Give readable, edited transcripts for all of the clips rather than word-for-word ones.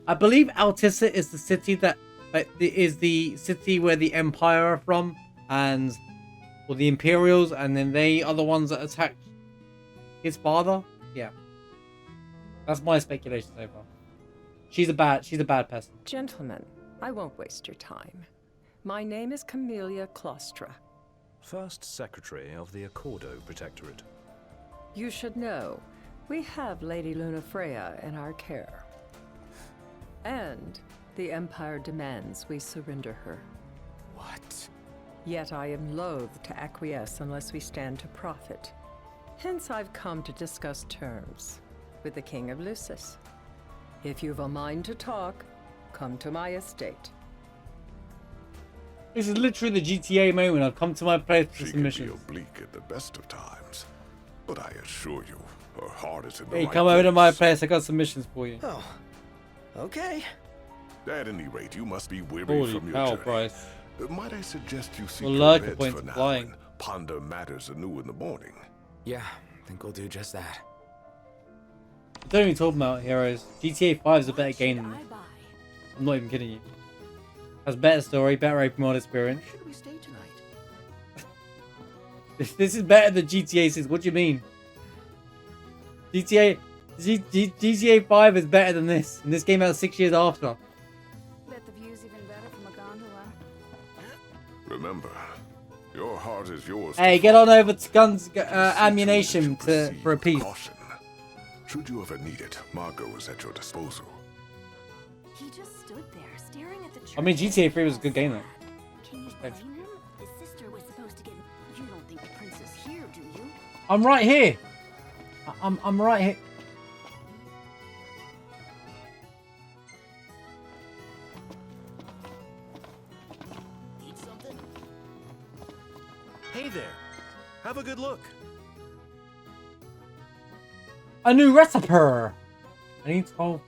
I believe Altissa is the city that is the city where the Empire are from, and or the Imperials, and then they are the ones that attacked his father. Yeah, that's my speculation so far. She's a bad person. Gentlemen, I won't waste your time. My name is Camellia Claustra. First Secretary of the Accordo Protectorate. You should know, we have Lady Lunafreya in our care. And the Empire demands we surrender her. What? Yet I am loath to acquiesce unless we stand to profit. Hence I've come to discuss terms with the King of Lucis. If you've a mind to talk, come to my estate. This is literally the GTA moment. I've come to my place for She can be submissions. oblique at the best of times, but I assure you, her heart is in the Hey, right come over to my place. place. I got submissions for you. Oh, okay. At any rate, you must be weary Holy from your cow, journey. Bryce. Might I suggest you seek Well, your like beds points for now flying. and ponder matters anew in the morning? Yeah, I think we'll do just that. Don't even talk about heroes. GTA 5 is a better game than I this. buy? I'm not even kidding you. Has better story, better open world experience. Should we stay tonight? This is better than GTA 6. What do you mean? GTA 5 is better than this. And this came out 6 years after. Bet the view's even better from a gondola. Remember, your heart is yours. Hey, to get follow. on over to guns, See to it ammunition that you proceed for a with piece. caution. Should you ever need it, Margot is at your disposal. He just stood there staring at the church. I mean, GTA 3 was a good game though. Can you blame him? His sister was supposed to get. You don't think the prince is here, do you? I'm right here. I'm right here. Need something? Hey there. Have a good look. A new recipe. I need 12.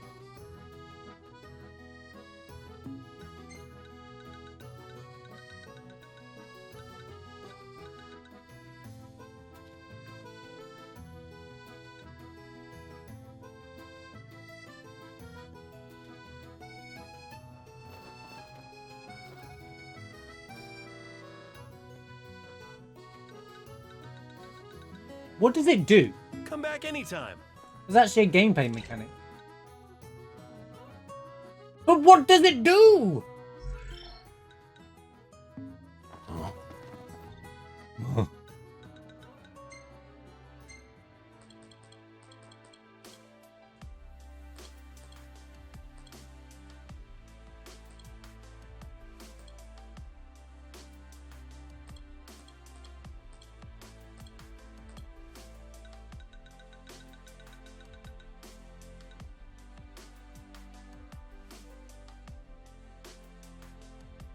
What does it do? Come back anytime. It's actually a gameplay mechanic. But what does it do?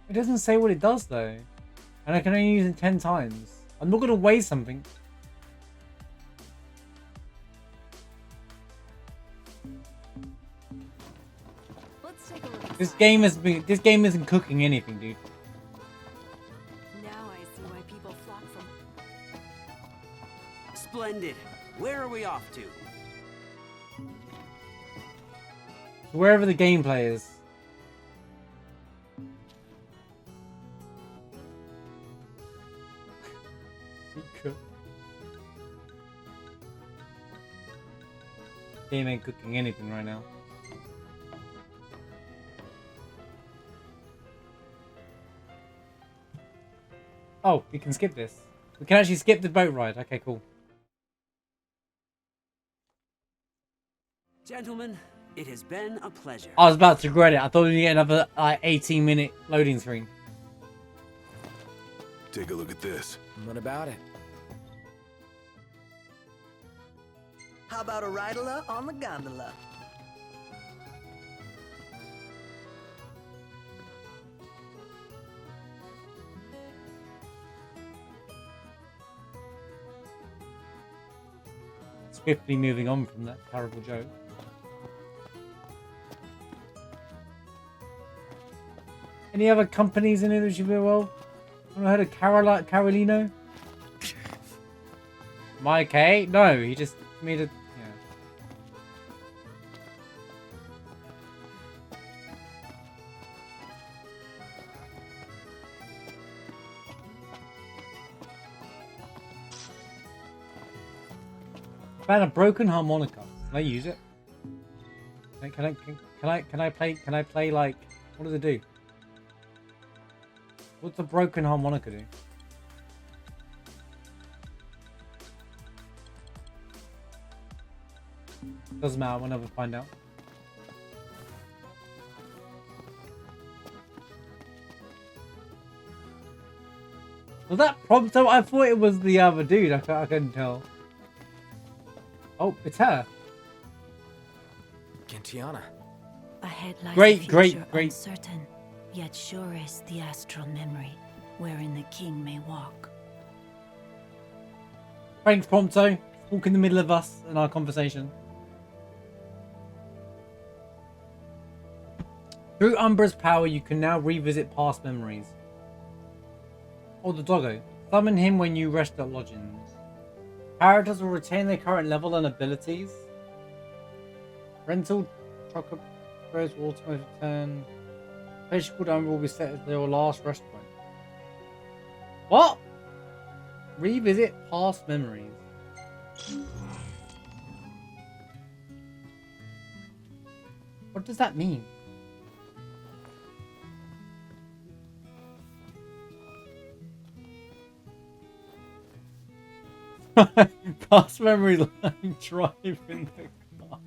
It doesn't say what it does though. And I can only use it 10 times. I'm not gonna waste something. Let's take a look. This inside. game isn't cooking anything, dude. Now I see why people flock from. Splendid. Where are we off to? Wherever the gameplay is. Game ain't cooking anything right now. Oh, we can skip this. We can actually skip the boat ride. Okay, cool. Gentlemen, it has been a pleasure. I was about to regret it. I thought we'd get another 18-minute loading screen. Take a look at this. What about it? How about a ride-a-la on the gondola? Swiftly moving on from that terrible joke. Any other companies in it that you feel well? Ever heard of Carolino? Mike A? No, he just made a. Yeah. found a broken harmonica. Can I use it? Can I play like, what does it do? What's a broken harmonica do? Doesn't matter, we'll never find out. Was that Prompto? I thought it was the other dude. I couldn't tell. Oh, it's her. Gentiana. Ahead lies Great, a future great, great. uncertain, yet sure is the astral memory, wherein the king may walk. Thanks, Prompto. Walk in the middle of us and our conversation. Through Umbra's power, you can now revisit past memories. Oh, the doggo. Summon him when you rest at lodgings. Characters will retain their current level and abilities. Rental chocolate throws will automatically return. Place called Umbra will be set as their last rest point. What? Revisit past memories. What does that mean? Past memories like driving the car.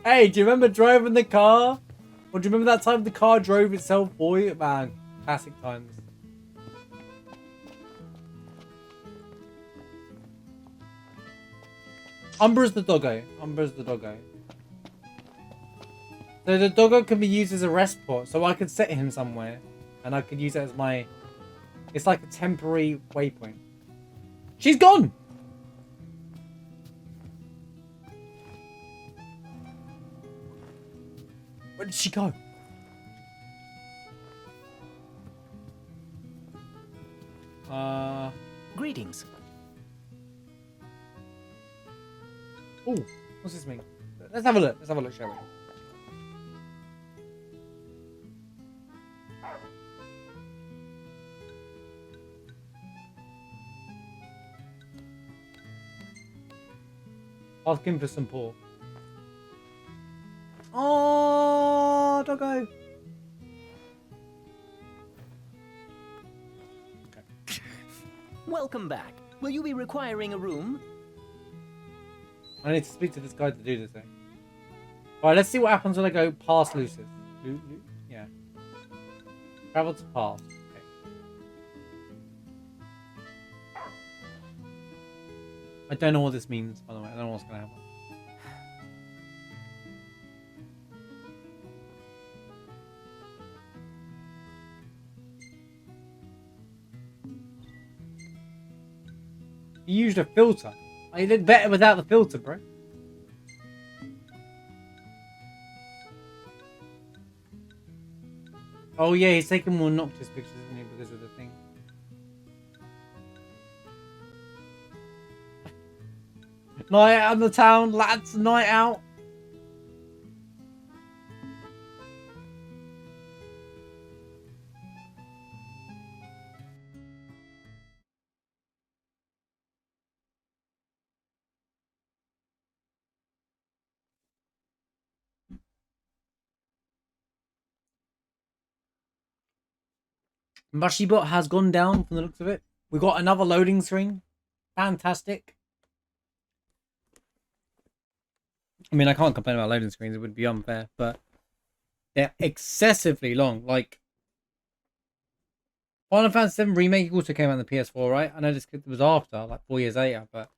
Hey, do you remember driving the car? Or do you remember that time the car drove itself for you? Man, classic times. Umbra's the doggo. Umbra's the doggo. So the doggo can be used as a rest spot. So I could set him somewhere. And I could use it as my... It's like a temporary waypoint. She's gone! Where did she go? Greetings. Oh, what's this mean? Let's have a look. Let's have a look, shall we? Ask him for some pork. Oh, doggo. Welcome back. Will you be requiring a room? I need to speak to this guy to do this thing. Alright, let's see what happens when I go past Lucis. Yeah. Travel to past. Okay. I don't know what this means, by the way. I don't know what's going to happen. You used a filter. Oh, you look better without the filter, bro. Oh yeah, he's taking more Noctis pictures, isn't he, because of the thing. Night out in the town, lads, night out. Mushybot has gone down from the looks of it. We got another loading screen. Fantastic. I mean, I can't complain about loading screens. It would be unfair, but they're excessively long. Like, Final Fantasy VII Remake also came out on the PS4, right? I know this was after, like 4 years later, but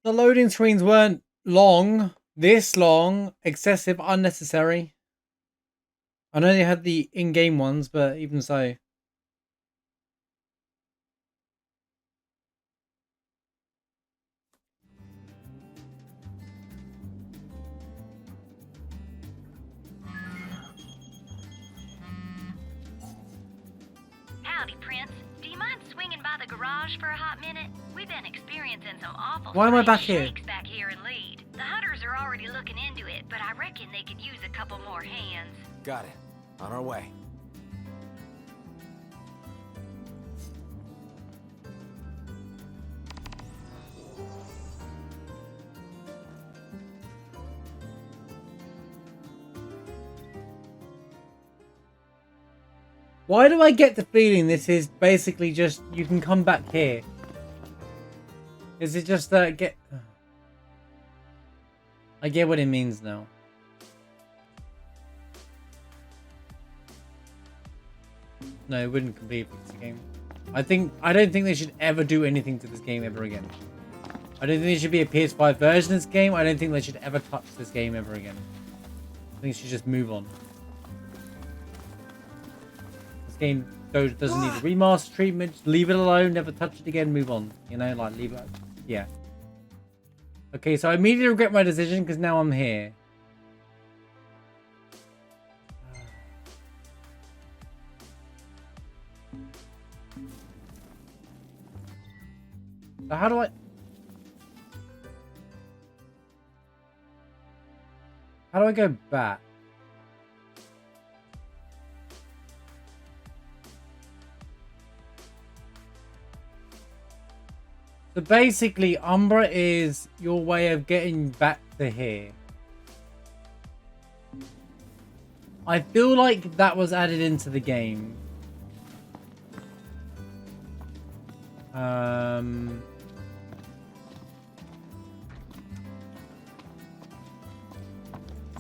the loading screens weren't long, this long, excessive, unnecessary. I know they had the in-game ones, but even so. Howdy, Prince. Do you mind swinging by the garage for a hot minute? We've been experiencing some awful Why am I back strange here? shakes back here in Lead. The hunters are already looking into it, but I reckon they could use a couple more hands. Got it. On our way. Why do I get the feeling this is basically just you can come back here? Is it just get? I get what it means now. No, it wouldn't completely fix the game. I don't think they should ever do anything to this game ever again. I don't think there should be a PS5 version of this game. I don't think they should ever touch this game ever again. I think they should just move on. This game doesn't need a remaster treatment. Just leave it alone. Never touch it again. Move on. You know, like leave it. Yeah. Okay, so I immediately regret my decision because now I'm here. So how do I go back? So basically, Umbra is your way of getting back to here. I feel like that was added into the game.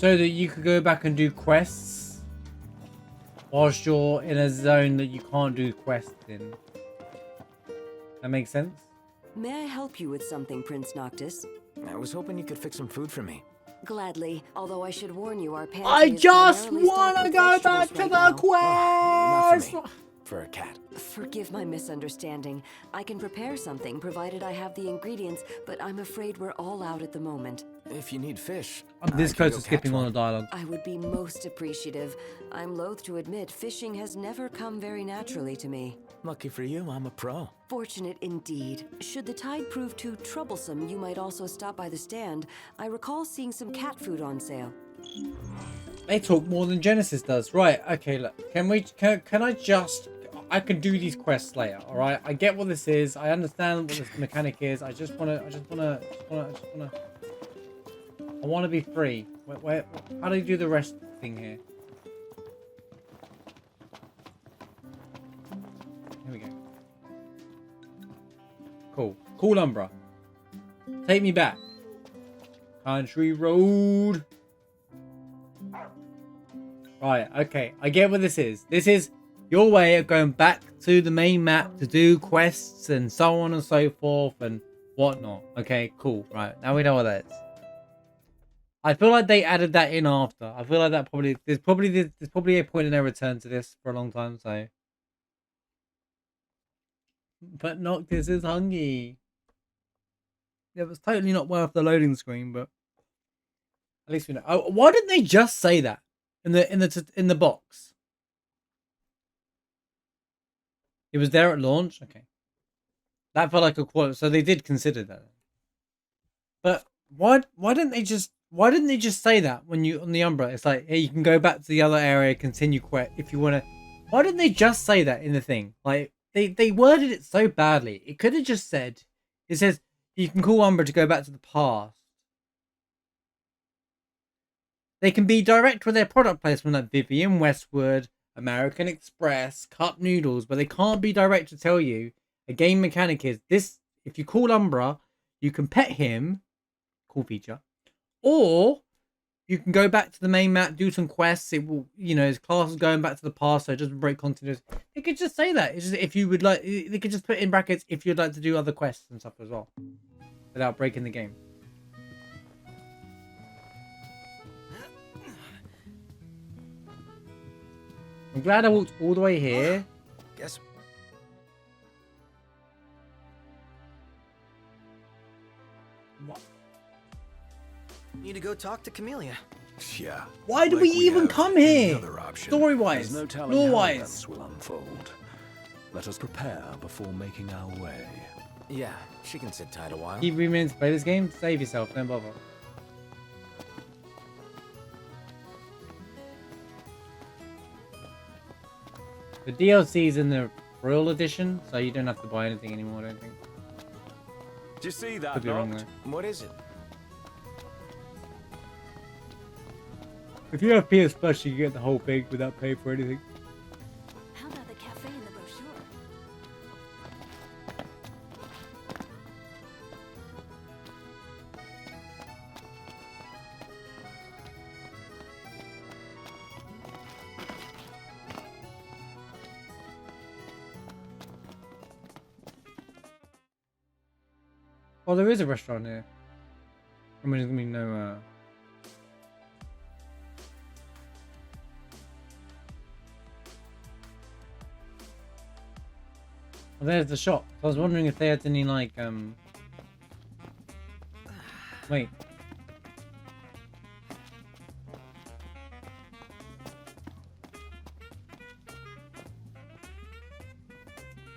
So that you could go back and do quests whilst you're in a zone that you can't do quests in. That makes sense? May I help you with something, Prince Noctis? I was hoping you could fix some food for me. Gladly, although I should warn you, our pantry I is just primarily want to stocked go with back vegetables to right the now. quest! Not for me. For a cat. Forgive my misunderstanding. I can prepare something, provided I have the ingredients, but I'm afraid we're all out at the moment. If you need fish, I'm this I can close go to skipping catch on one. the dialogue. I would be most appreciative. I'm loath to admit fishing has never come very naturally to me. Lucky for you, I'm a pro. Fortunate indeed. Should the tide prove too troublesome, you might also stop by the stand. I recall seeing some cat food on sale. They talk more than Genesis does. Right, okay, look. Can I just... I can do these quests later, alright? I get what this is. I understand what this mechanic is. I want to be free. Wait, how do you do the rest thing here? Here we go. Cool Umbra. Take me back. Country road. Right, okay. I get what this is. This is your way of going back to the main map to do quests and so on and so forth and whatnot. Okay, cool. Right, now we know what that is. I feel like they added that in after. I feel like that there's probably a point in their return to this for a long time. So, but Noctis is hungry. It was totally not worth the loading screen, but at least we know. Oh, why didn't they just say that in the box? It was there at launch. Okay, that felt like a quote. So they did consider that. But why didn't they just say that when you on the Umbra? It's like, hey, you can go back to the other area, continue quest if you want to. Why didn't they just say that in the thing? Like they worded it so badly. It could have just said, it says you can call Umbra to go back to the past. They can be direct with their product placement like Vivian Westwood, American Express, Cup Noodles, but they can't be direct to tell you a game mechanic is this. If you call Umbra, you can pet him. Cool feature. Or you can go back to the main map, do some quests. It will, his class is going back to the past, so it doesn't break continuity. They could just say that. It's just if you would like, they could just put in brackets if you'd like to do other quests and stuff as well, without breaking the game. I'm glad I walked all the way here. Guess. What? Need to go talk to Camellia. Yeah. Why do like we even have come any here? other option. Story-wise, There's no telling how lore-wise. events will unfold. Let us prepare before making our way. Yeah, she can sit tight a while. Keep remaining to play this game. Save yourself. Don't bother. The DLC is in the Royal Edition, so you don't have to buy anything anymore, I don't think. Did you see that? Could be wrong Noct? there. What is it? If you have PS Plus, you can get the whole thing without paying for anything. How about Oh, there is a restaurant here. I mean, there's gonna be no. Well, there's the shop. So I was wondering if they had any like Wait.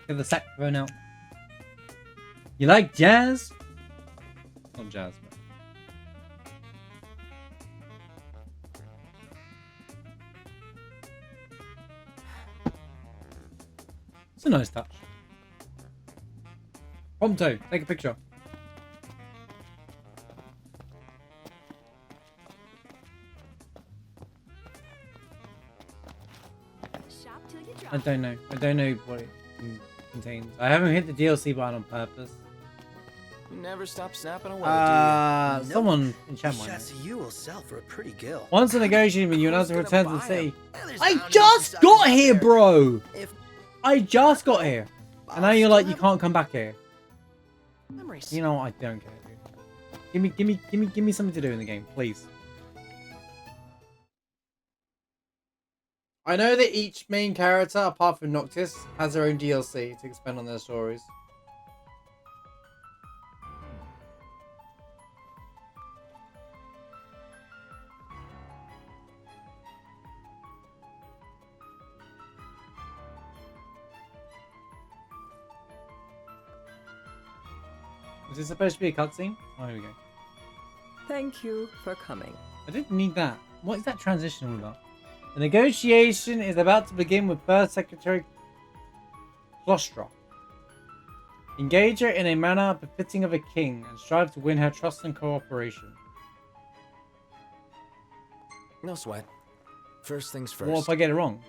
Get the saxophone out. You like jazz? Not jazz, but... It's a nice touch. Prompto, take a picture. Shop till you drop. I don't know. I don't know what it contains. I haven't hit the DLC button on purpose. You never stop snapping away, do you? Someone in chat might know. Shots of you will sell for a pretty gill. Once a negotiation when you announce to Who's return to gonna the buy 'em? city. Well, there's I bound just to be got something here, there. bro! If I just got here. And now you're like, you can't come back here. memories. You know what? I don't care, dude. Give me something to do in the game, please. I know that each main character, apart from Noctis, has their own DLC to expand on their stories. Was this supposed to be a cutscene? Oh, here we go. Thank you for coming. I didn't need that. What is that transition all about? The negotiation is about to begin with First Secretary Klostra. Engage her in a manner befitting of a king and strive to win her trust and cooperation. No sweat. First things first. What if I get it wrong?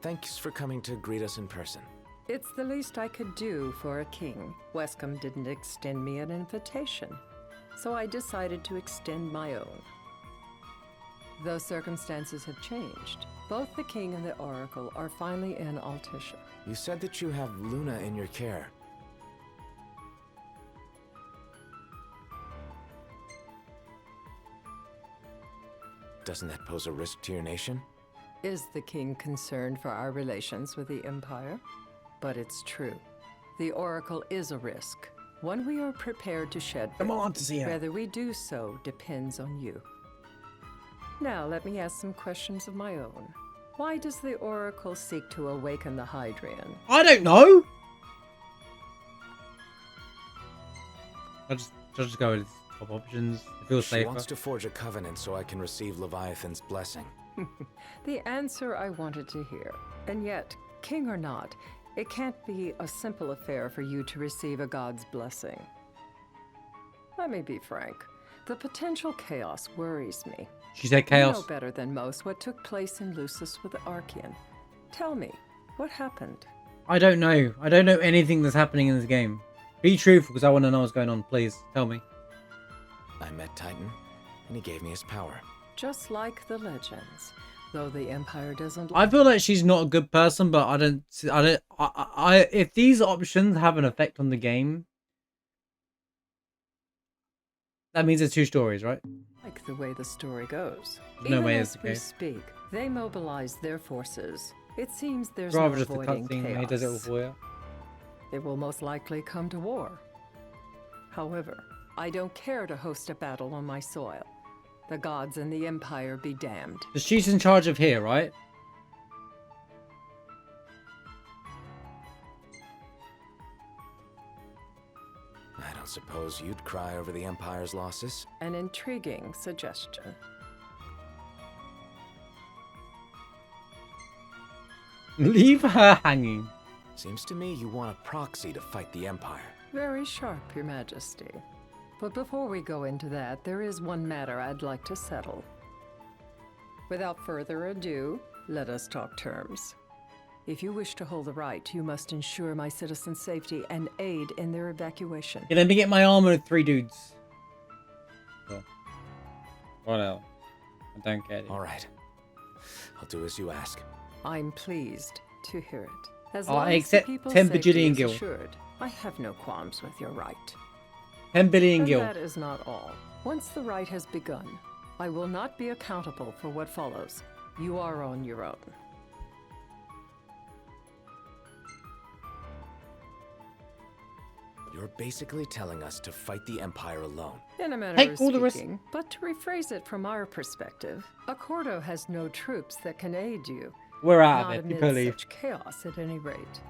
Thanks for coming to greet us in person. It's the least I could do for a king. Wescom didn't extend me an invitation, so I decided to extend my own. Though circumstances have changed, both the king and the oracle are finally in Altissia. You said that you have Luna in your care. Doesn't that pose a risk to your nation? Is the king concerned for our relations with the Empire? But it's true. The oracle is a risk, one we are prepared to shed. Come on to see her. Whether we do so depends on you. Now, let me ask some questions of my own. Why does the oracle seek to awaken the Hydrian? I don't know. I'll just go with top options. It feels She safer. wants to forge a covenant so I can receive Leviathan's blessing. The answer I wanted to hear. And yet, king or not, it can't be a simple affair for you to receive a god's blessing. Let me be frank. The potential chaos worries me. She said chaos. You know better than most what took place in Lucis with the Archean. Tell me, what happened? I don't know. I don't know anything that's happening in this game. Be truthful, because I want to know what's going on. Please, tell me. I met Titan, and he gave me his power. Just like the legends. Though the Empire doesn't... I feel like she's not a good person, but if these options have an effect on the game, that means there's two stories, right? like the way the story goes. There's no Even way as it's we okay. speak, they mobilize their forces. It seems there's Rather no just a avoiding cutscene when he does it all chaos. for you. It will most likely come to war. However, I don't care to host a battle on my soil. The gods and the Empire be damned. So she's in charge of here, right? I don't suppose you'd cry over the Empire's losses? An intriguing suggestion. Leave her hanging. Seems to me you want a proxy to fight the Empire. Very sharp, Your Majesty. But before we go into that, there is one matter I'd like to settle. Without further ado, let us talk terms. If you wish to hold the right, you must ensure my citizens' safety and aid in their evacuation. Yeah, let me get my armor with 3 dudes. Cool. What else? I don't get it. All right. I'll do as you ask. I'm pleased to hear it. As I long as the accept people's 10 safety bajillion is gil. assured, I have no qualms with your right. 10 billion And gil. that is not all. Once the rite has begun, I will not be accountable for what follows. You are on your own. You're basically telling us to fight the Empire alone. In a manner Take of all the risk. speaking, but to rephrase it from our perspective, Accordo has no troops that can aid you. We're out Not of it. amid People leave. such chaos, at any rate.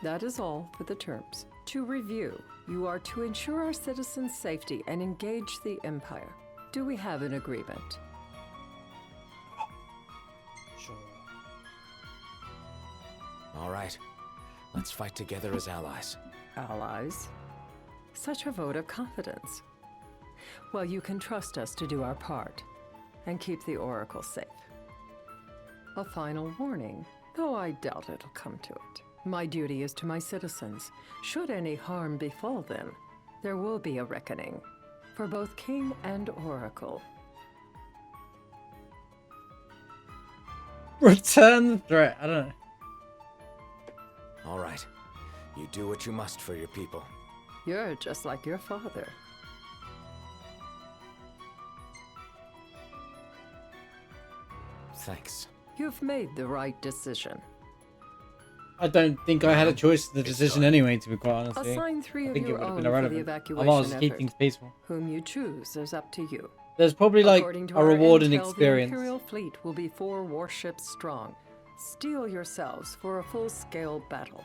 That is all for the terms. To review, you are to ensure our citizens' safety and engage the Empire. Do we have an agreement? Sure. All right. Let's fight together as allies. Allies? Such a vote of confidence. Well, you can trust us to do our part and keep the Oracle safe. A final warning, though I doubt it'll come to it. My duty is to my citizens. Should any harm befall them, there will be a reckoning for both King and Oracle. Return the threat. I don't know. All right. You do what you must for your people. You're just like your father. Thanks. You've made the right decision. I don't think I had a choice in the decision anyway, to be quite honest. Assign three I of think it your would have own been for the irrelevant. I evacuation might as well keep effort. things peaceful. Whom you choose is up to you. There's probably like According to a our rewarding intel, experience. The Imperial fleet will be 4 warships strong. Steel yourselves for a full-scale battle.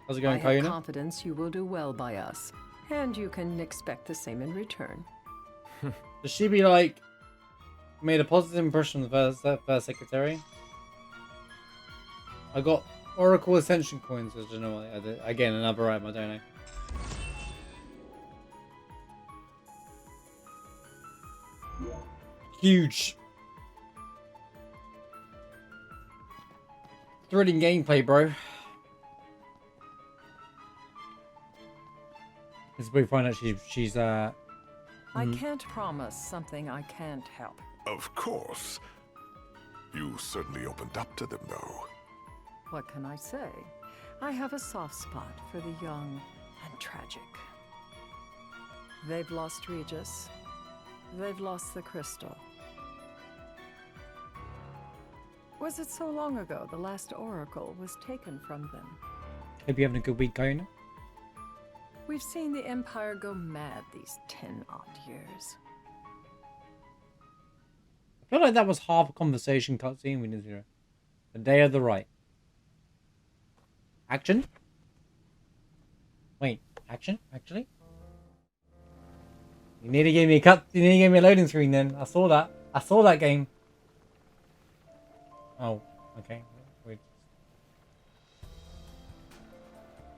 How's it I going, have Kayuna? confidence you will do well by us, and you can expect the same in return. Does she be like made a positive impression of the first secretary? I got Oracle Ascension coins. I don't know what I did. Again, another item. I don't know. Huge. Thrilling gameplay, bro. This is where we find out she's I can't promise something I can't help. Of course. You certainly opened up to them, though. What can I say? I have a soft spot for the young and tragic. They've lost Regis. They've lost the crystal. Was it so long ago the last oracle was taken from them? Hope you're having a good week, Kayuna. We've seen the Empire go mad these 10-odd years. I feel like that was half a conversation cutscene. We didn't hear. The Day of the Right. Action? Wait, action? Actually? You need to give me a cut. You need to give me a loading screen then. I saw that. I saw that game. Oh, okay. Wait.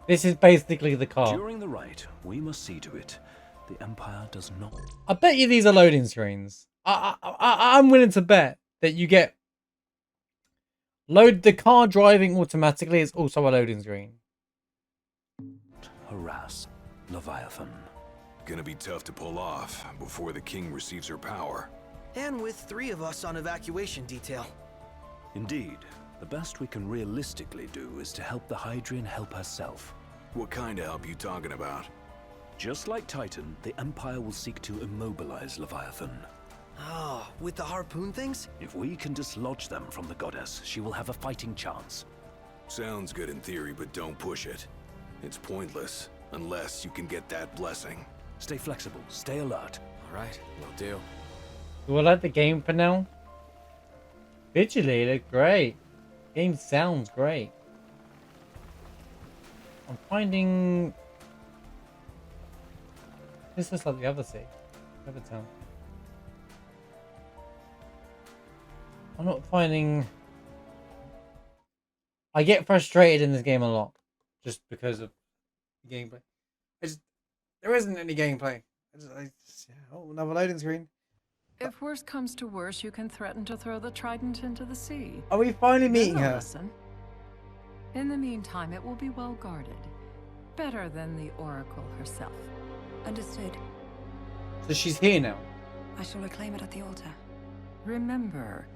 This is basically the car. During the rite, we must see to it the Empire does not. I bet you these are loading screens. I'm willing to bet that you get load the car driving automatically. It's also a loading screen. Harass Leviathan. Gonna be tough to pull off before the king receives her power. And with 3 of us on evacuation detail. Indeed, the best we can realistically do is to help the Hydrian help herself. What kind of help you talking about? Just like Titan, the Empire will seek to immobilize Leviathan. Oh, with the harpoon things? If we can dislodge them from the goddess, she will have a fighting chance. Sounds good in theory, but don't push it. It's pointless, unless you can get that blessing. Stay flexible, stay alert. All right, will do. Do I like the game for now? Visually, look great. Game sounds great. I'm finding this looks like the other city, the other town. I'm not finding. I get frustrated in this game a lot, just because of the gameplay. There isn't any gameplay. Oh, another loading screen. If worse comes to worse, you can threaten to throw the trident into the sea. Are we finally meeting Then they'll her? listen. In the meantime, it will be well guarded. Better than the Oracle herself. Understood. So she's here now. I shall reclaim it at the altar. Remember,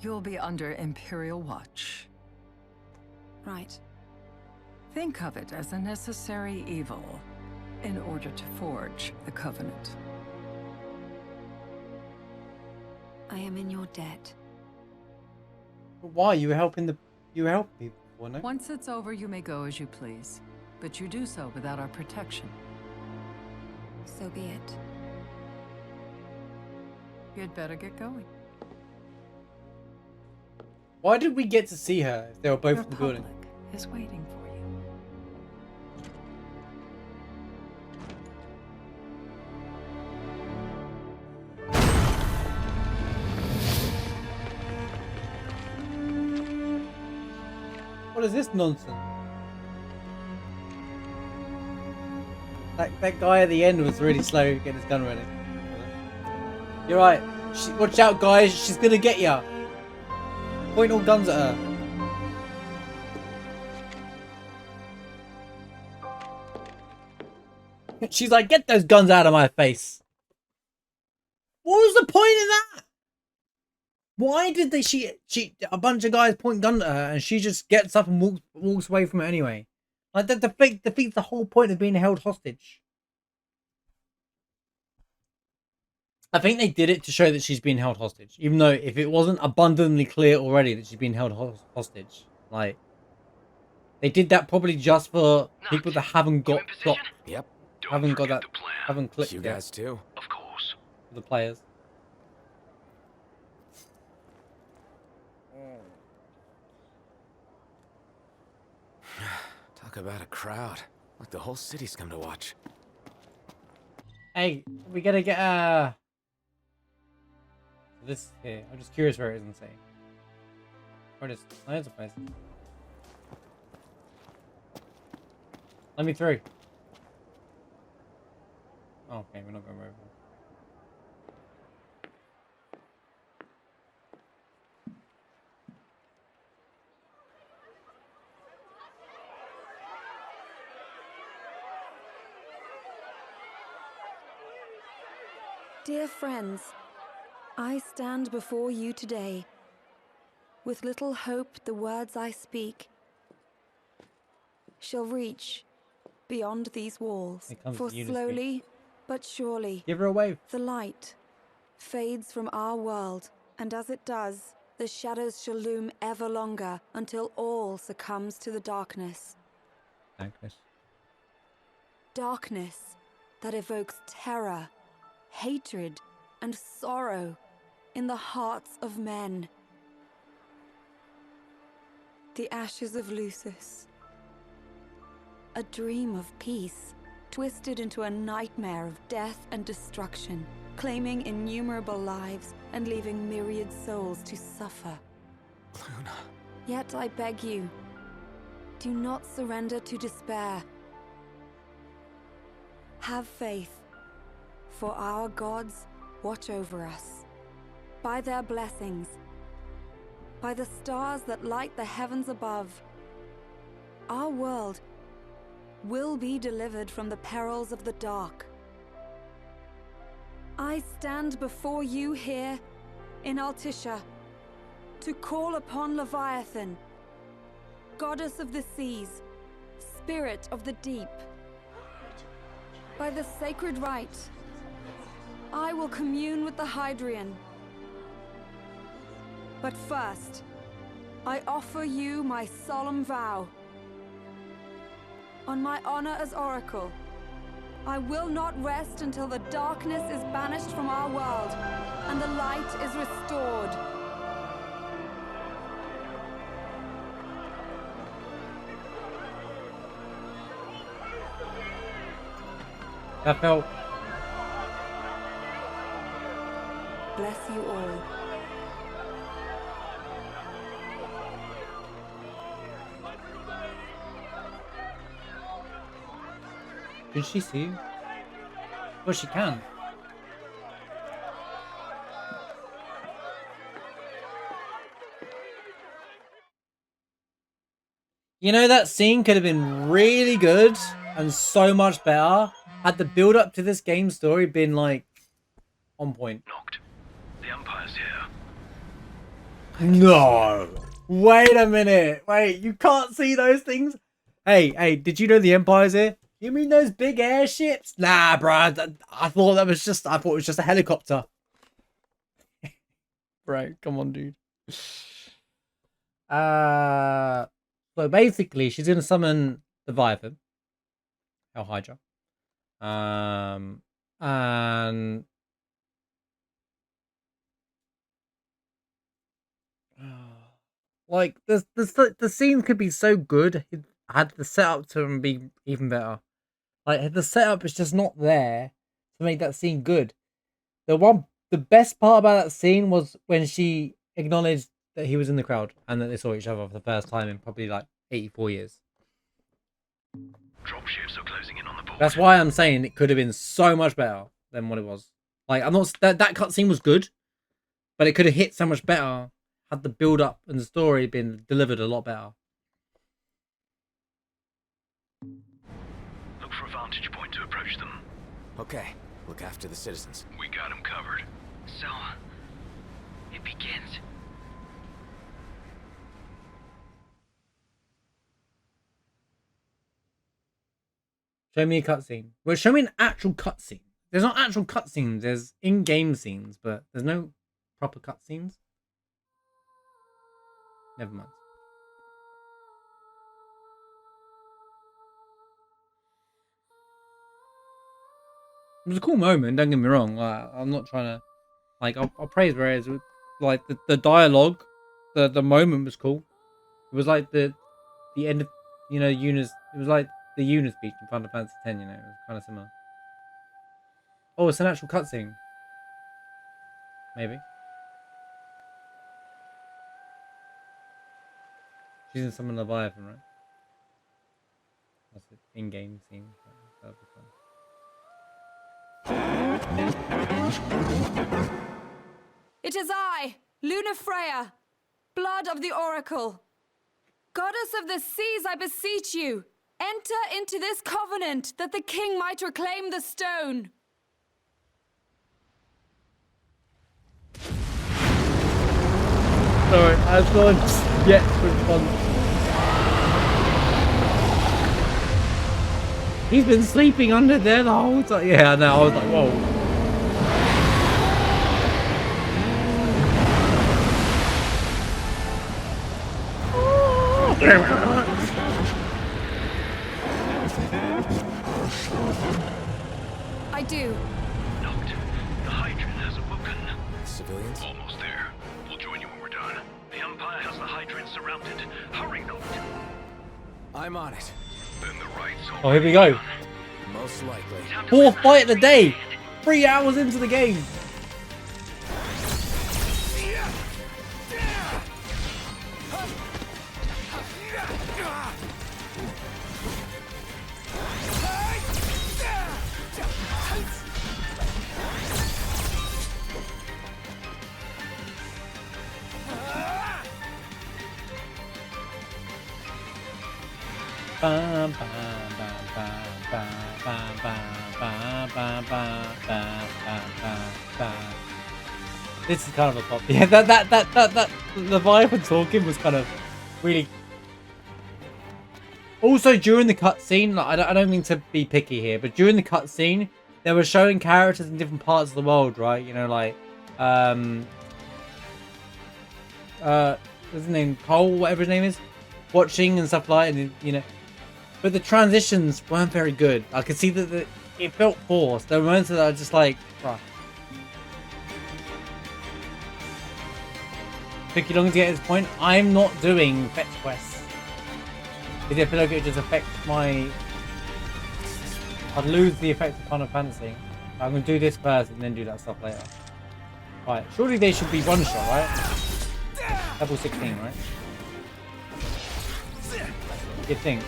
you'll be under Imperial watch. Right. Think of it as a necessary evil in order to forge the Covenant. I am in your debt. But why? You were helping people, weren't you? Once it's over, you may go as you please, but you do so without our protection. So be it. You'd better get going. Why did we get to see her if they were both Your in the building? public is waiting for you. What is this nonsense? That guy at the end was really slow getting his gun ready. You're right. Watch out, guys. She's gonna get ya. Point all guns at her. She's like, get those guns out of my face. What was the point of that? Why did they? She a bunch of guys point guns at her, and she just gets up and walks away from it anyway. Like that defeats the whole point of being held hostage. I think they did it to show that she's being held hostage, even though if it wasn't abundantly clear already that she's being held hostage, like they did that probably just for people that haven't got Yep. haven't clicked You yet. guys too. Of course. The players. Talk about a crowd. Like the whole city's come to watch. Hey, we gotta get this here. I'm just curious where it is in the city. Where it is? Loads of places. Let me through. Oh, okay, we're not going over. Dear friends, I stand before you today with little hope the words I speak shall reach beyond these walls. For slowly but surely, give her a wave. The light fades from our world, and as it does, the shadows shall loom ever longer until all succumbs to the darkness. Darkness that evokes terror, hatred, and sorrow in the hearts of men. The ashes of Lucis. A dream of peace, twisted into a nightmare of death and destruction, claiming innumerable lives and leaving myriad souls to suffer. Luna. Yet I beg you, do not surrender to despair. Have faith, for our gods watch over us. By their blessings, by the stars that light the heavens above, our world will be delivered from the perils of the dark. I stand before you here in Altissia to call upon Leviathan, goddess of the seas, spirit of the deep. By the sacred rite, I will commune with the Hydrian. But first, I offer you my solemn vow. On my honor as Oracle, I will not rest until the darkness is banished from our world and the light is restored. That felt. Bless you all. Did she see you? Well, she can. You know, that scene could have been really good and so much better had the build up to this game story been like on point. Knocked. The Empire's here. No! Wait a minute! Wait, you can't see those things? Hey, did you know the Empire's here? You mean those big airships? Nah, bruh. I thought it was just a helicopter. Right, come on, dude. So basically, she's gonna summon Leviathan, Hell Hydra, and like the scene could be so good. It had the setup to be even better. Like the setup is just not there to make that scene good. The best part about that scene was when she acknowledged that he was in the crowd and that they saw each other for the first time in probably like 84 years. Dropships are closing in on the board. That's why I'm saying it could have been so much better than what it was. Like I'm not that cutscene was good, but it could have hit so much better had the build up and the story been delivered a lot better. Look for a vantage point to approach them. Okay, look after the citizens. We got them covered. So, it begins. Show me a cutscene. Well, show me an actual cutscene. There's not actual cutscenes. There's in-game scenes, but there's no proper cutscenes. Never mind. It was a cool moment. Don't get me wrong. I'm not trying to, like, I'll praise where it is. Like the dialogue, the moment was cool. It was like the end of, you know, Yuna's. It was like the Yuna speech in Final Fantasy X. You know, it was kind of similar. Oh, it's an actual cutscene. Maybe. She's in Summon Leviathan, right? That's the in-game scene. That'll be fun. It is I, Luna Freya, blood of the Oracle. Goddess of the seas, I beseech you, enter into this covenant that the king might reclaim the stone. Sorry, I thought yet to respond. He's been sleeping under there the whole time. Yeah, I know. I was like, whoa. I do. Note, the Hydra has awoken. Civilians? Almost there. We'll join you when we're done. The Empire has the Hydra surrounded. Hurry, Note. I'm on it. Then the right's Oh, here we go. Most likely. Fourth fight of the day. 3 hours into the game. Bam, bam, bam, bam, bam, bam, bam, bam, bam, bam, bam, bam. This is kind of a pop. Yeah, that Leviathan talking was kind of really. Also, during the cutscene, like, I don't mean to be picky here, but during the cutscene, they were showing characters in different parts of the world, right? You know, like what's his name? Cole, whatever his name is, watching and stuff like, and you know. But the transitions weren't very good. I could see that it felt forced. There were moments that I was just like, bruh. Took you long to get his point. I'm not doing fetch quests. Because I feel like it would just affect my... I'd lose the effect of Final Fantasy. I'm going to do this first and then do that stuff later. Right, surely they should be one shot, right? Level 16, right? You'd think.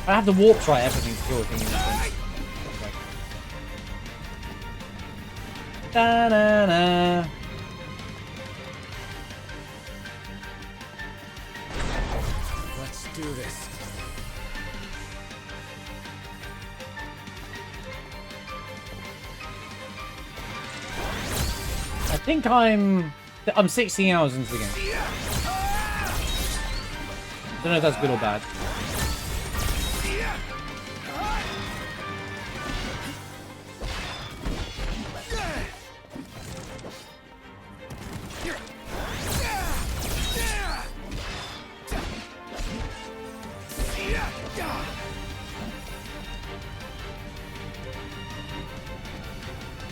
I have the warp try everything to kill a thing in this thing. Da na na. Let's do this. I think I'm 16 hours into the game. Don't know if that's good or bad.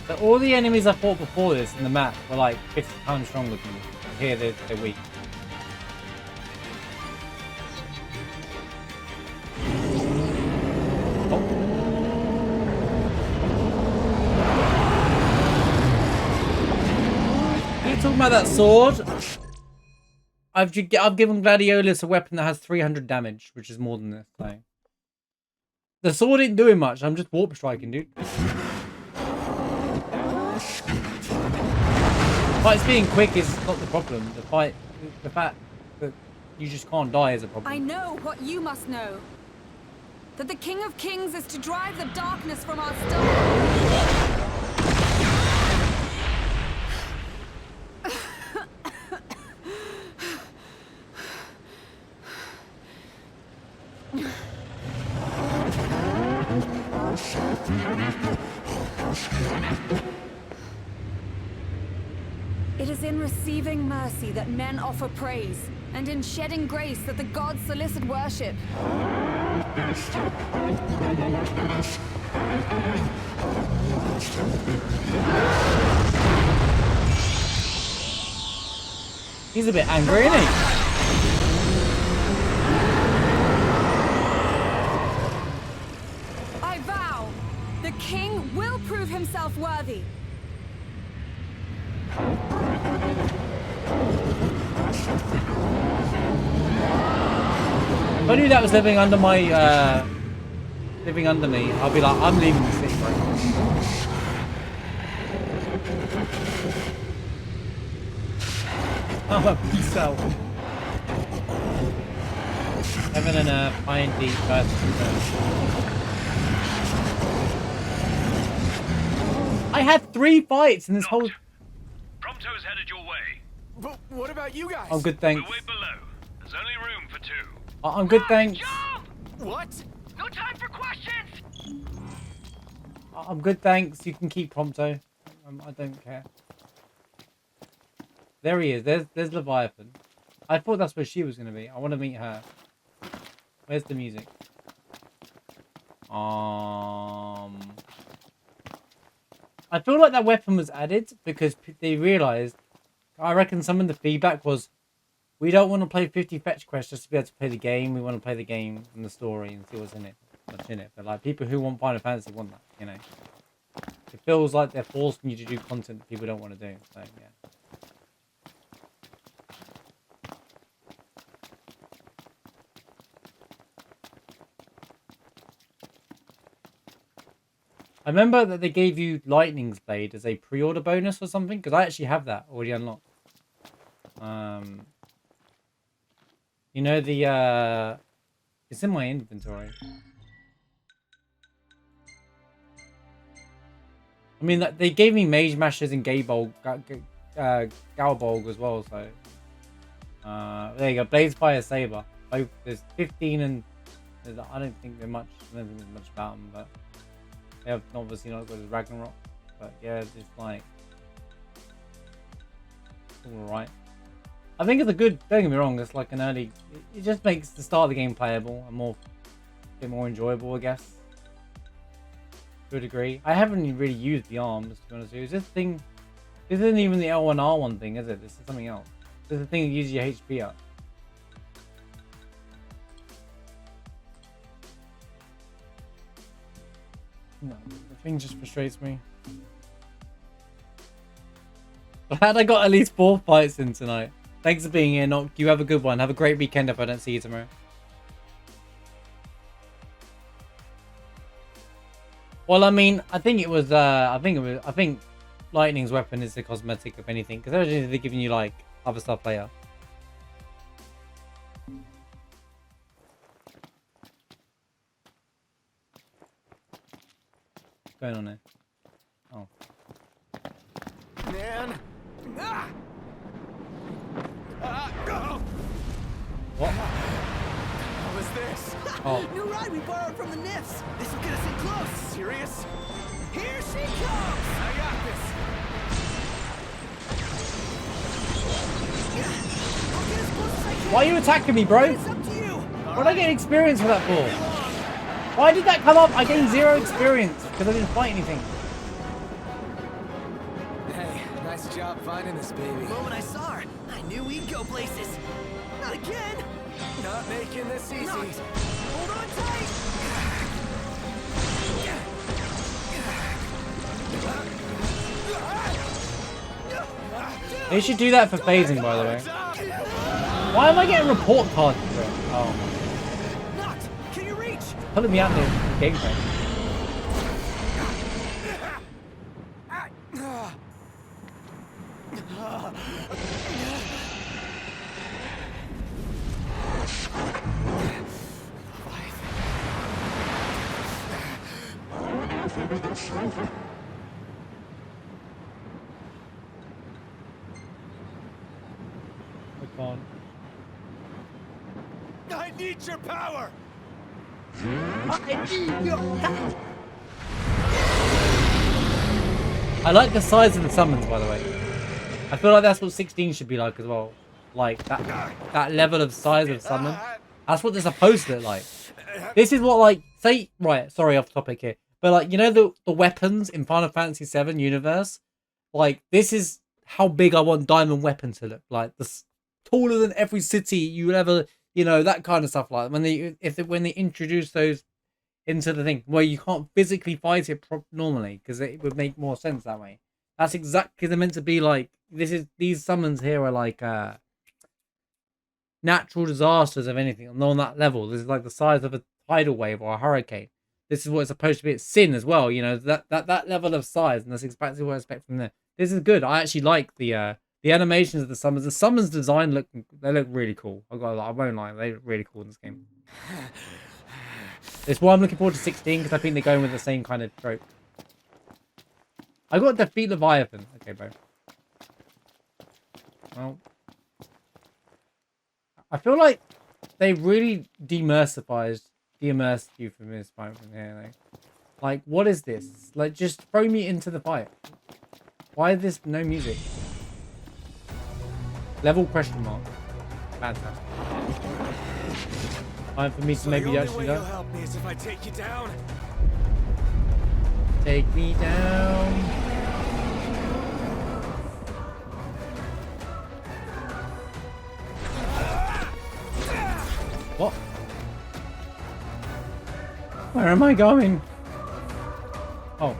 So all the enemies I fought before this in the map were like 50 times stronger than me. Here they're weak. Talking about that sword, I've given Gladiolus a weapon that has 300 damage, which is more than this. So. The sword ain't doing much. I'm just warp striking, dude. Fights being quick is not the problem. The fact that you just can't die is a problem. I know what you must know. That the King of Kings is to drive the darkness from our star. It is in receiving mercy that men offer praise, and in shedding grace that the gods solicit worship. He's a bit angry, isn't he? I vow, the king will prove himself worthy. If I knew that was living under my, living under me, I'll be like, I'm leaving the city right now. Oh, peace out. Heaven and earth, high and deep, earth and earth. I had 3 fights in this whole... Prompto's headed your way. But what about you guys? I'm good, thanks. We'll wait below. There's only room for 2. I'm good, thanks. Jump! What? No time for questions! I'm good, thanks. You can keep Prompto. I don't care. There he is. There's Leviathan. I thought that's where she was going to be. I want to meet her. Where's the music? I feel like that weapon was added because they realized, I reckon some of the feedback was, we don't want to play 50 fetch quests just to be able to play the game. We want to play the game and the story and see what's in it. But like, people who want Final Fantasy want that, you know. It feels like they're forcing you to do content that people don't want to do. So, yeah. I remember that they gave you Lightning's Blade as a pre-order bonus or something, because I actually have that already unlocked. You know the it's in my inventory. I mean, they gave me Mage Mashers and Galbolg as well, so there you go. Blades Fire Saber. There's 15 and I don't think there's much about them, but they have obviously not got as Ragnarok. But yeah, it's just like alright. I think it's a good, don't get me wrong, it's like an early, it just makes the start of the game playable and a bit more enjoyable, I guess. To a degree. I haven't really used the arms, to be honest with you. This isn't even the L1R1 thing, is it? This is something else. This is the thing that uses your HP up. No, the thing just frustrates me. Glad I got at least 4 fights in tonight. Thanks for being here, Nock. You have a good one. Have a great weekend if I don't see you tomorrow. Well, I mean, I think Lightning's weapon is the cosmetic, if anything, because they're giving you like other stuff later. What's going on there? Oh. Man. What? this? Oh. New ride we borrowed from the Nifs. This will get us in close. Serious? Here she comes. I got this. I'll get as close as I can. Why are you attacking me, bro? It's up to you. What did I get experience for that for? Why did that come up? I gained 0 experience because I didn't fight anything. Hey, nice job finding this baby. The moment I saw her, I knew we'd go places. Not again. Not making this easy. Not. Hold on tight. They should do that for phasing, by the way. Why am I getting report cards for it? Oh. Knocked. Can you reach? Pulling me out the gameplay. I need your power. I like the size of the summons, by the way. I feel like that's what 16 should be like as well. Like that level of size of summon. That's what they're supposed to look like. This is what, like, say, right, sorry, off topic here. But, like, you know the weapons in Final Fantasy VII Universe? Like, this is how big I want Diamond Weapon to look like. This taller than every city you would ever, you know, that kind of stuff. Like, when they introduce those into the thing where you can't physically fight it normally, because it would make more sense that way. That's exactly they're meant to be like. These summons here are like natural disasters of anything, not on that level. This is like the size of a tidal wave or a hurricane. This is what it's supposed to be. It's Sin as well, you know, that level of size, and that's exactly what I expect from there. This is good. I actually like the animations of the summons. The summons design look really cool. I won't lie, they look really cool in this game. It's why I'm looking forward to 16, because I think they're going with the same kind of trope. I got to defeat Leviathan. Okay, bro. Well, I feel like they really de-immersed you from this fight from here. Like, what is this? Like, just throw me into the fight. Why is this no music? Level question mark. Fantastic. Time for me to maybe actually go. Help me is if I take you down. Take me down. What? Where am I going? Oh.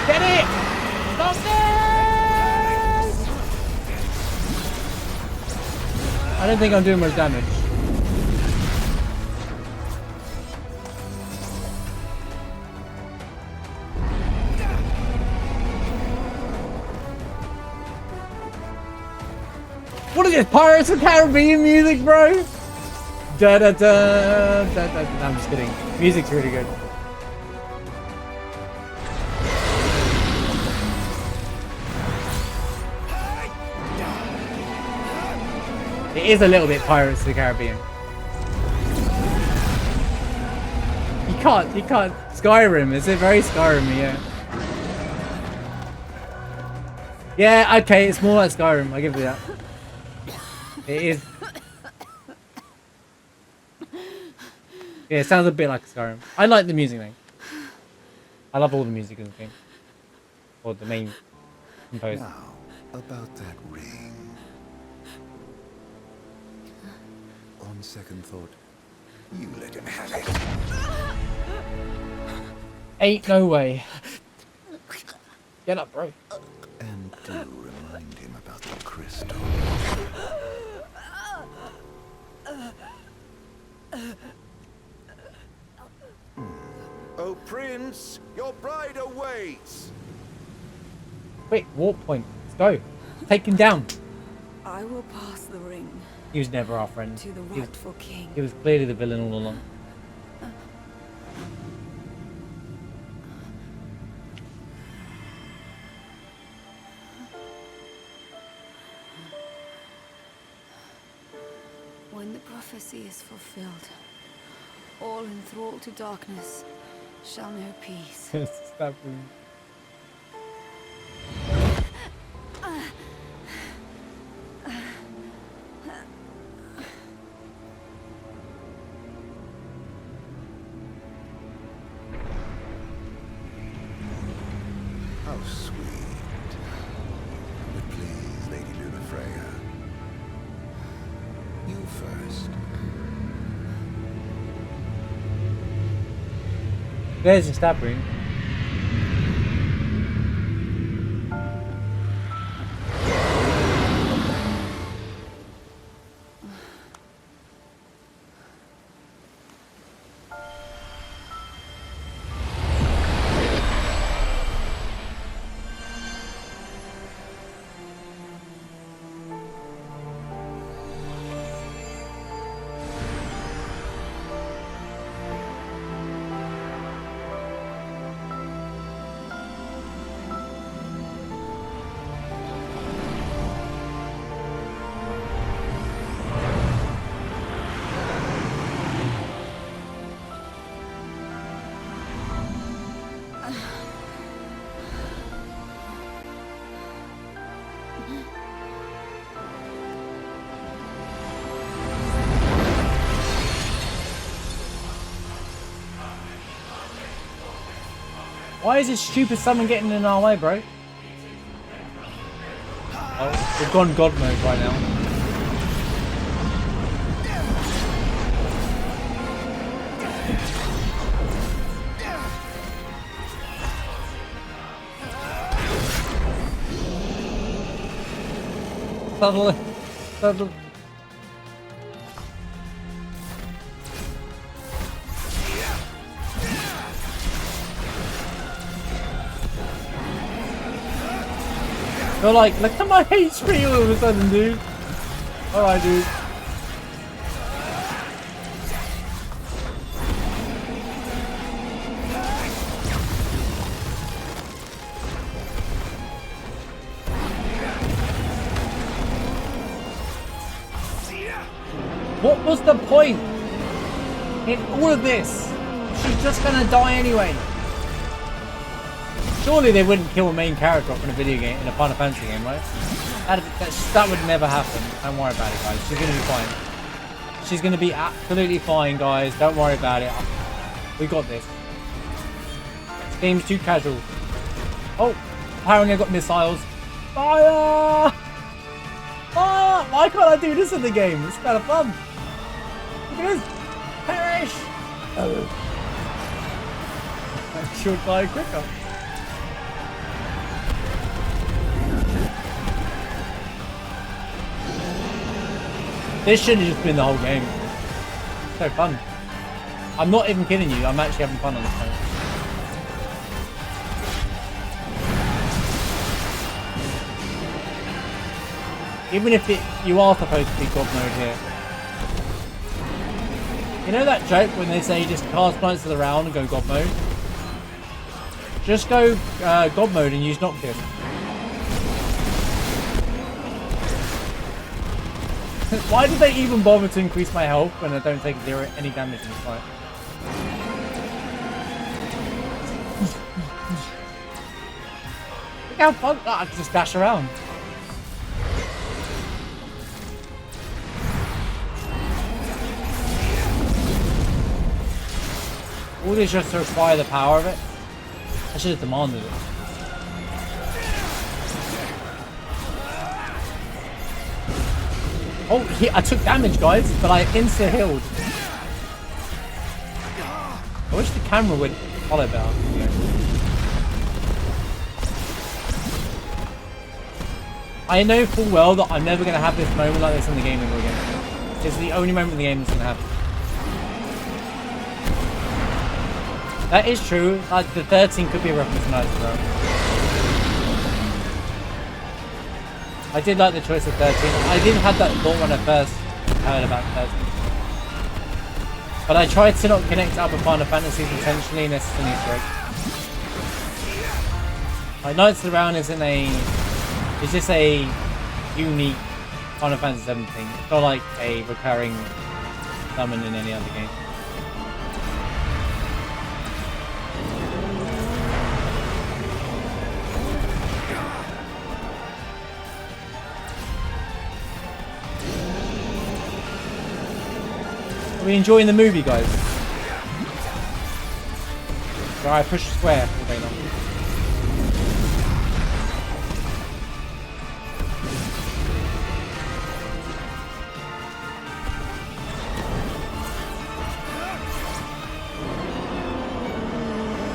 Get it! Stop this! I don't think I'm doing much damage. What is this? Pirates of the Caribbean music, bro? Da da da da da. No, I'm just kidding. Music's really good. It is a little bit Pirates of the Caribbean. You can't. Skyrim, is it very Skyrim-y, yeah. Yeah, okay, it's more like Skyrim, I give you that. It is. Yeah, it sounds a bit like Skyrim. I like the music though. I love all the music in the game. Or the main composer. Now, about that ring. On second thought, you let him have it. Ain't no way. Get up, bro. And do remind him about the crystal. Oh, Prince, your bride awaits. Wait, warp point. Let's go. Take him down. I will pass the ring. He was never our friend. To the rightful king. He was clearly the villain all along. when the prophecy is fulfilled, all enthralled to darkness shall know peace. Stop. How sweet. But please, Lady Lunafreya. You first. There's a stab ring. Why is this stupid summon getting in our way, bro? Oh, we've gone God mode right now. Subtle. They're like, look at my HP all of a sudden, dude. Alright, dude. What was the point in all of this? She's just gonna die anyway. Surely they wouldn't kill a main character off in a video game, in a Final Fantasy game, right? That would never happen. Don't worry about it, guys. She's gonna be fine. She's gonna be absolutely fine, guys. Don't worry about it. We got this. This game's too casual. Oh, apparently I got missiles. Fire! Fire! Why can't I do this in the game? It's kind of fun. Look at this. Perish! Oh. I should die quicker. This should have just been the whole game. It's so fun. I'm not even kidding you. I'm actually having fun on this game. Even if you are supposed to be God mode here. You know that joke when they say just cast Knights of the Round and go God mode? Just go God mode and use Noctis. Why did they even bother to increase my health when I don't take any damage in this fight? Look how fun! Oh, I can just dash around. All this just to acquire the power of it. I should have demanded it. Oh, I took damage, guys, but I insta-healed. I wish the camera would follow better. I know full well that I'm never going to have this moment like this in the game ever again. It's the only moment in the game that's going to happen. That is true. Like, the 13 could be a reference to Knights of the Round. I did like the choice of 13. I didn't have that thought when I first heard about 13. But I tried to not connect up with Final Fantasies intentionally, and this is an Easter egg. Like, Knights of the Round isn't a... It's just a unique Final Fantasy 17. It's not like a recurring summon in any other game. Are we enjoying the movie, guys? Alright, push square all day long.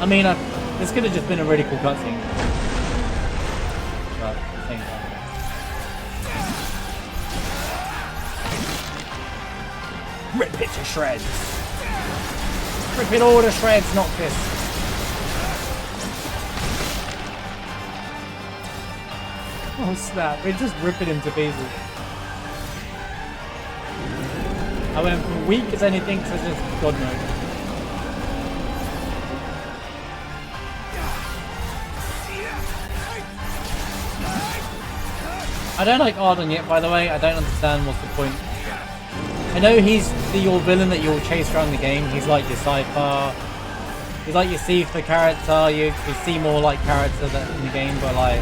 I mean, this could have just been a really cool cutscene. But at the same time. Rip it to shreds! Rip it all to shreds, not this. Oh snap, we just rip it into pieces. I went from weak as anything to just God knows. I don't like Ardon yet, by the way. I don't understand what's the point. I know he's your villain that you'll chase around the game. He's like your Cypher. He's like your Sifa character. You see more like character that in the game, but like...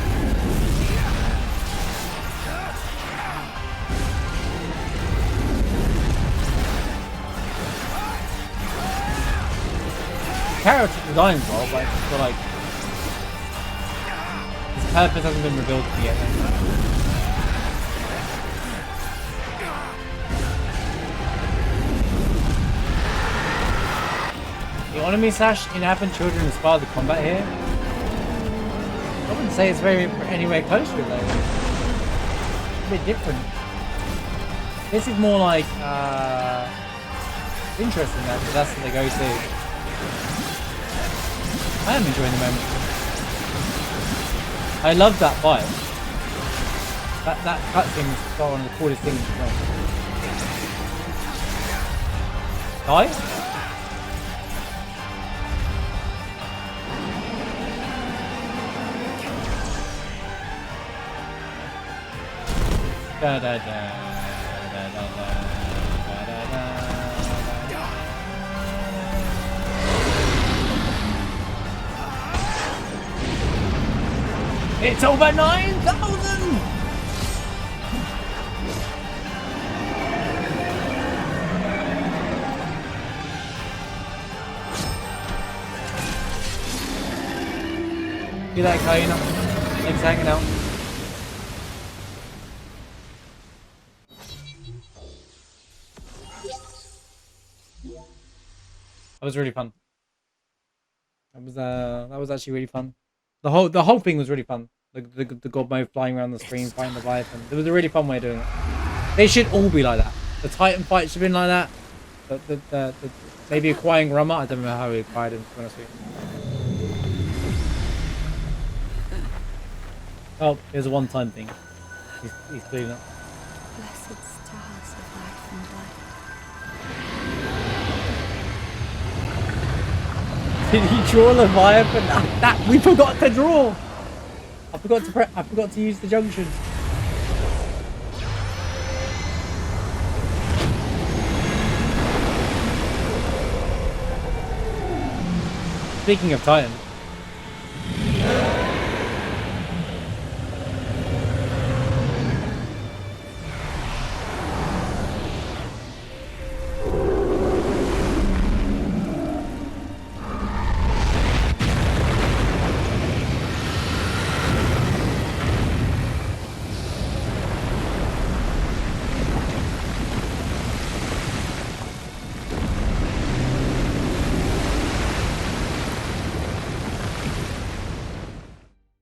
character design's well, but I just feel like his purpose hasn't been revealed to me yet. The Onami Sash in Appen Children inspired the combat here. I wouldn't say it's very anywhere close to it though. It's a bit different. This is more like interesting though, because that's what they go to. I am enjoying the moment. I love that fight. That cutscene is one of the coolest things in the game. Die? Da da da da da da da da. It's over 9,000! See that Kaina? Legs hanging out. That was really fun. That was actually really fun. The whole thing was really fun. The god mode flying around the screen, fighting the Leviathan. It was a really fun way of doing it. They should all be like that. The Titan fight should have been like that. The maybe acquiring Rama. I don't know how we acquired him, to be honest with you. Oh, here's a one-time thing. He's cleaning up. Blessed stars of life and light. Did he draw Leviathan? That we forgot to draw. I forgot to use the junction. Speaking of Titan.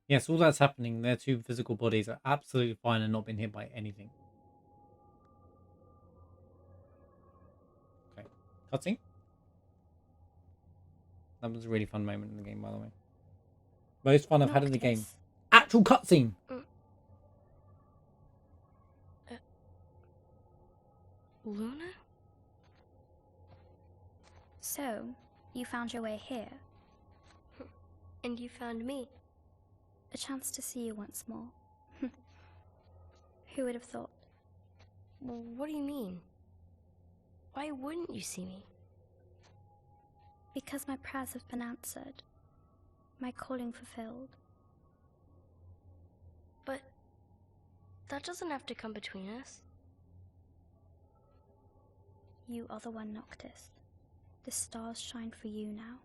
Yes, all that's happening. Their two physical bodies are absolutely fine and not been hit by anything. Okay. Cutscene? That was a really fun moment in the game, by the way. Most fun I've had in the game. Actual cutscene! Luna? So, you found your way here. And you found me. A chance to see you once more. Who would have thought? What do you mean? Why wouldn't you see me? Because my prayers have been answered. My calling fulfilled. But that doesn't have to come between us. You are the one, Noctis. The stars shine for you now.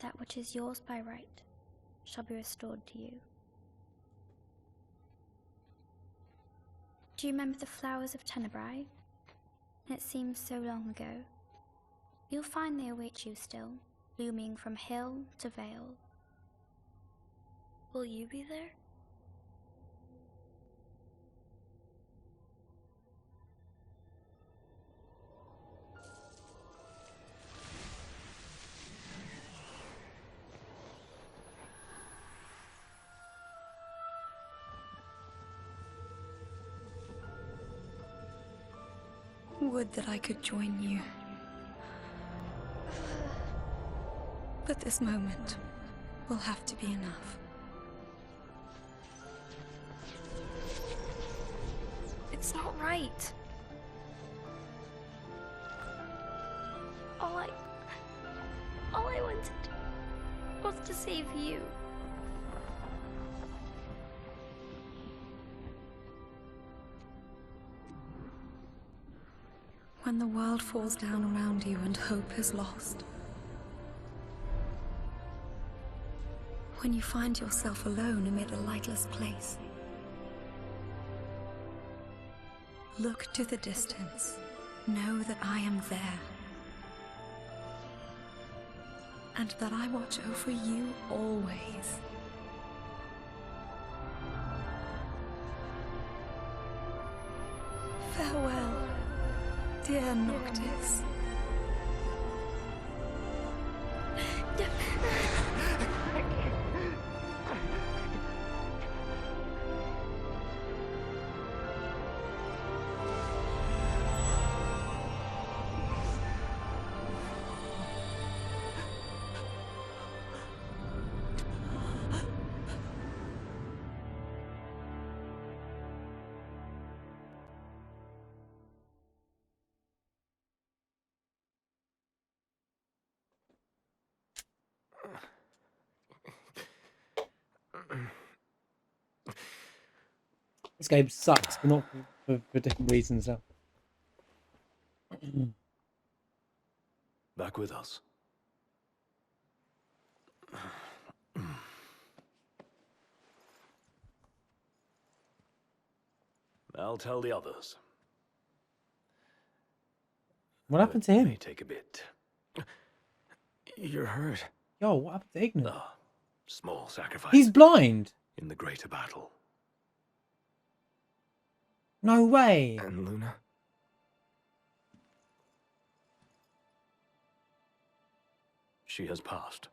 That which is yours by right shall be restored to you. Do you remember the flowers of Tenebrae? It seems so long ago. You'll find they await you still, blooming from hill to vale. Will you be there? Would that I could join you. But this moment will have to be enough. It's not right. All I wanted was to save you. When the world falls down around you and hope is lost. When you find yourself alone amid a lightless place. Look to the distance. Know that I am there. And that I watch over you always. Farewell, dear Noctis. This game sucks, but not for different reasons though. Back with us. I'll tell the others. What happened to him? May take a bit. You're hurt. Yo, what happened to Ignis? Small sacrifice. He's blind. In the greater battle. No way. And Luna? She has passed.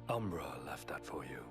Umbra left that for you.